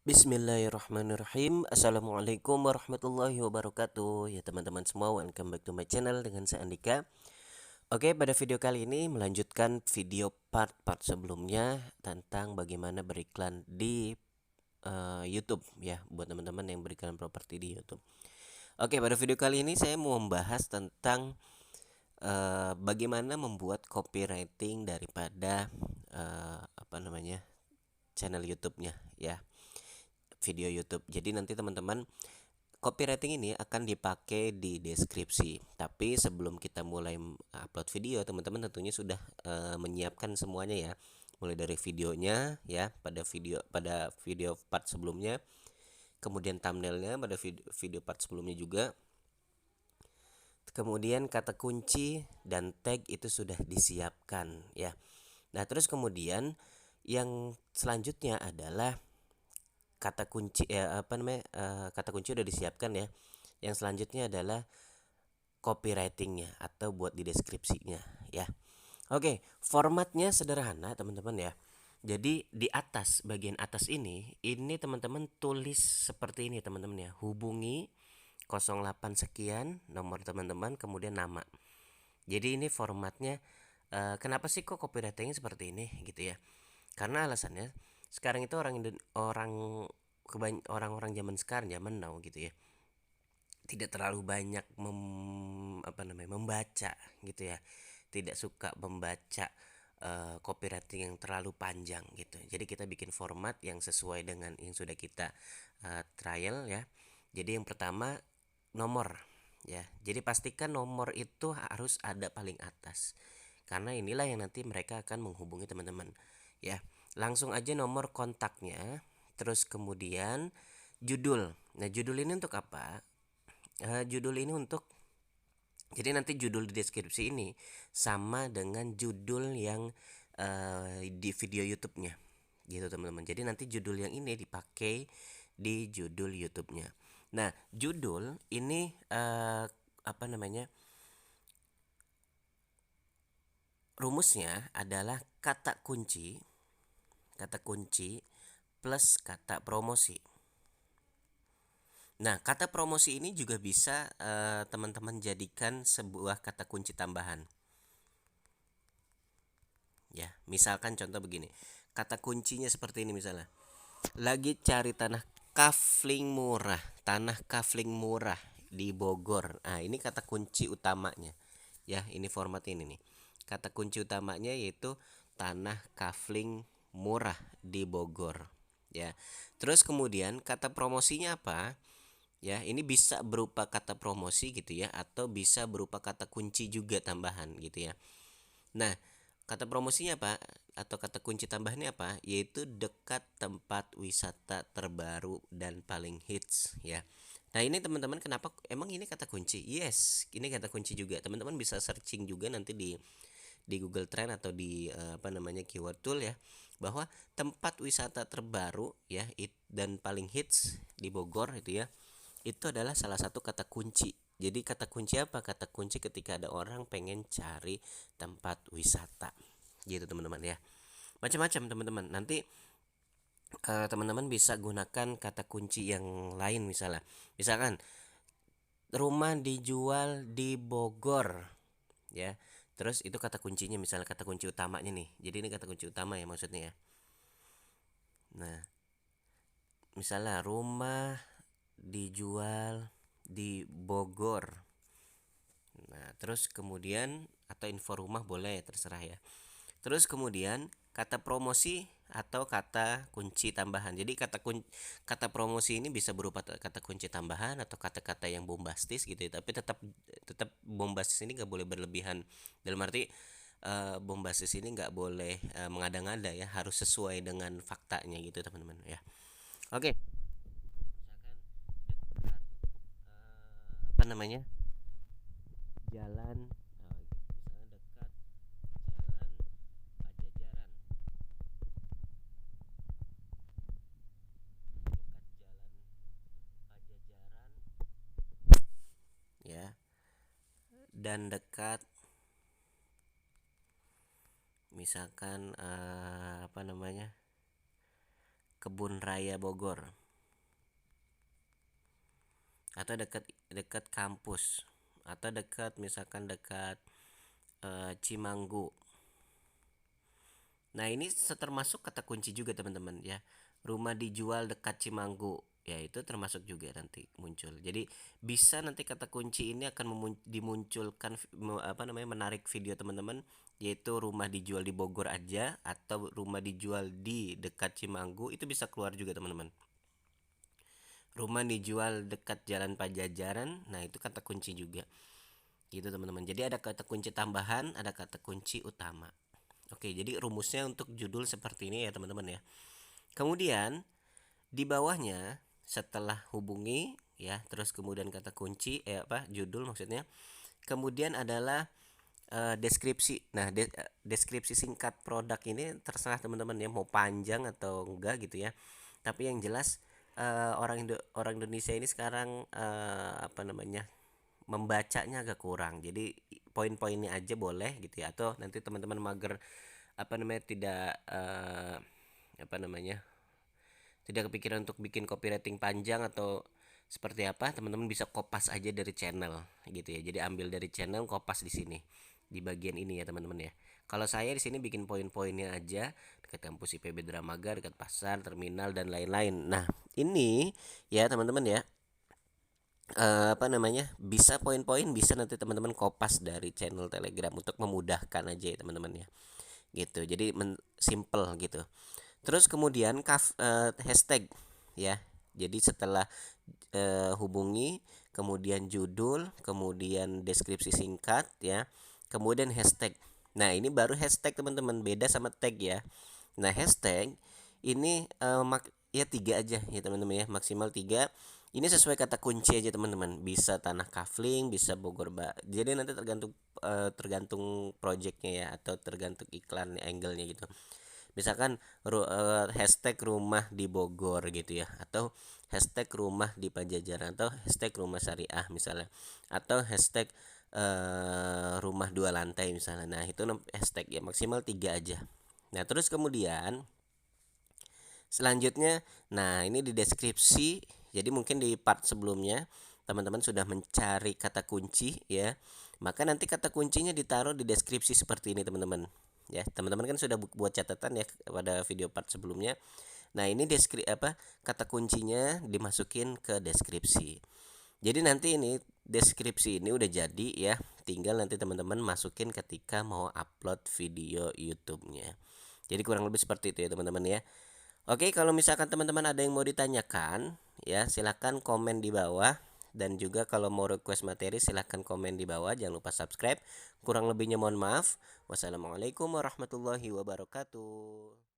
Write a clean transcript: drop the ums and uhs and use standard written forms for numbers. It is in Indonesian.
Bismillahirrahmanirrahim. Assalamualaikum warahmatullahi wabarakatuh. Ya teman-teman semua, welcome back to my channel dengan saya Andika. Oke, pada video kali ini melanjutkan video part-part sebelumnya tentang bagaimana beriklan di YouTube ya, buat teman-teman yang beriklan properti di YouTube. Oke, pada video kali ini saya mau membahas tentang bagaimana membuat copywriting daripada channel YouTube-nya ya, video YouTube. Jadi nanti teman-teman, copywriting ini akan dipakai di deskripsi. Tapi sebelum kita mulai upload video, teman-teman tentunya sudah menyiapkan semuanya ya. Mulai dari videonya ya, pada video part sebelumnya, kemudian thumbnailnya pada video part sebelumnya juga. Kemudian kata kunci dan tag itu sudah disiapkan ya. Nah, terus kemudian yang selanjutnya adalah kata kunci kata kunci udah disiapkan ya. Yang selanjutnya adalah copywritingnya atau buat di deskripsinya ya. Oke, formatnya sederhana teman-teman ya. Jadi di atas, bagian atas ini teman-teman tulis seperti ini teman-teman ya. Hubungi 08 sekian nomor teman-teman, kemudian nama. Jadi ini formatnya. Kenapa sih kok copywritingnya seperti ini gitu ya? Karena alasannya sekarang itu orang-orang zaman sekarang, zaman now gitu ya, tidak terlalu banyak membaca gitu ya, tidak suka membaca copywriting yang terlalu panjang gitu. Jadi kita bikin format yang sesuai dengan yang sudah kita trial ya. Jadi yang pertama, nomor ya. Jadi pastikan nomor itu harus ada paling atas, karena inilah yang nanti mereka akan menghubungi teman-teman ya. Langsung aja nomor kontaknya, terus kemudian judul. Nah, judul ini untuk apa? Judul ini untuk, jadi nanti judul di deskripsi ini sama dengan judul yang di video YouTube-nya gitu teman-teman. Jadi nanti judul yang ini dipakai di judul YouTube-nya. Nah, judul ini rumusnya adalah kata kunci plus kata promosi. Nah, kata promosi ini juga bisa teman-teman jadikan sebuah kata kunci tambahan. Ya, misalkan contoh begini. Kata kuncinya seperti ini misalnya. Lagi cari tanah kafling murah di Bogor. Nah, ini kata kunci utamanya. Ya, ini format ini nih. Kata kunci utamanya yaitu tanah kafling murah di Bogor. Ya. Terus kemudian kata promosinya apa? Ya, ini bisa berupa kata promosi gitu ya, atau bisa berupa kata kunci juga tambahan gitu ya. Nah, kata promosinya apa atau kata kunci tambahannya apa? Yaitu dekat tempat wisata terbaru dan paling hits ya. Nah, ini teman-teman, kenapa emang ini kata kunci? Yes, ini kata kunci juga. Teman-teman bisa searching juga nanti di Google Trend atau di keyword tool ya, bahwa tempat wisata terbaru ya dan paling hits di Bogor itu ya, itu adalah salah satu kata kunci. Jadi kata kunci apa? Kata kunci ketika ada orang pengen cari tempat wisata. Gitu teman-teman ya. Macam-macam teman-teman. Nanti teman-teman bisa gunakan kata kunci yang lain misalnya. Misalkan rumah dijual di Bogor ya. Terus itu kata kuncinya, misalnya kata kunci utamanya nih. Jadi ini kata kunci utama ya maksudnya ya. Nah, misalnya rumah dijual di Bogor. Nah, terus kemudian atau info rumah boleh, terserah ya. Terus kemudian kata promosi atau kata kunci tambahan. Jadi kata promosi ini bisa berupa kata kunci tambahan atau kata-kata yang bombastis gitu ya. Tapi tetap tetap bombastis ini nggak boleh berlebihan. Dalam arti bombastis ini nggak boleh mengada-ngada ya. Harus sesuai dengan faktanya gitu teman-teman ya. Oke. Misalkan dekat apa namanya? Jalan, misalnya dekat jalan Pajajaran, dekat jalan Pajajaran ya, dan dekat misalkan Kebun Raya Bogor, atau dekat kampus, atau misalkan dekat Cimanggu. Nah, ini termasuk kata kunci juga teman-teman ya. Rumah dijual dekat Cimanggu, ya itu termasuk juga nanti muncul. Jadi bisa nanti kata kunci ini akan dimunculkan menarik video teman-teman, yaitu rumah dijual di Bogor aja atau rumah dijual di dekat Cimanggu, itu bisa keluar juga teman-teman. Rumah dijual dekat Jalan Pajajaran, nah itu kata kunci juga. Gitu teman-teman. Jadi ada kata kunci tambahan, ada kata kunci utama. Oke, jadi rumusnya untuk judul seperti ini ya teman-teman ya. Kemudian di bawahnya setelah hubungi ya, terus kemudian kata kunci judul maksudnya. Kemudian adalah deskripsi. Nah, deskripsi singkat produk ini terserah teman-teman ya, mau panjang atau enggak gitu ya. Tapi yang jelas orang Indonesia ini sekarang membacanya agak kurang. Jadi poin-poinnya aja boleh gitu ya, atau nanti teman-teman mager tidak apa namanya tidak kepikiran untuk bikin copywriting panjang atau seperti apa, teman-teman bisa kopas aja dari channel gitu ya. Jadi ambil dari channel, kopas di sini di bagian ini ya teman-teman ya. Kalau saya di sini bikin poin-poinnya aja, dekat kampus IPB Dramaga, dekat pasar, terminal dan lain-lain. Nah, ini ya teman-teman ya, bisa poin-poin, bisa nanti teman-teman kopas dari channel Telegram untuk memudahkan aja ya teman-teman ya. Gitu. Jadi simple gitu. Terus kemudian hashtag ya. Jadi setelah hubungi, kemudian judul, kemudian deskripsi singkat ya, kemudian hashtag. Nah, ini baru hashtag teman-teman, beda sama tag ya. Nah, hashtag ini ya 3 aja ya teman-teman ya, maksimal 3. Ini sesuai kata kunci aja teman-teman. Bisa tanah kafling, bisa Bogor Jadi nanti tergantung projectnya ya, atau tergantung iklan angle-nya gitu. Misalkan hashtag rumah di Bogor gitu ya, atau hashtag rumah di Pajajaran, atau hashtag rumah syariah misalnya, atau hashtag rumah 2 lantai misalnya. Nah, itu hashtag ya, maksimal 3 aja. Nah, terus kemudian selanjutnya, nah ini di deskripsi. Jadi mungkin di part sebelumnya teman-teman sudah mencari kata kunci ya, maka nanti kata kuncinya ditaruh di deskripsi seperti ini teman-teman ya. Teman-teman kan sudah buat catatan ya pada video part sebelumnya. Nah, ini kata kuncinya dimasukin ke deskripsi. Jadi nanti ini deskripsi ini udah jadi ya, tinggal nanti teman-teman masukin ketika mau upload video YouTube-nya. Jadi kurang lebih seperti itu ya teman-teman ya. Oke, kalau misalkan teman-teman ada yang mau ditanyakan, ya silahkan komen di bawah. Dan juga kalau mau request materi silahkan komen di bawah. Jangan lupa subscribe. Kurang lebihnya mohon maaf. Wassalamualaikum warahmatullahi wabarakatuh.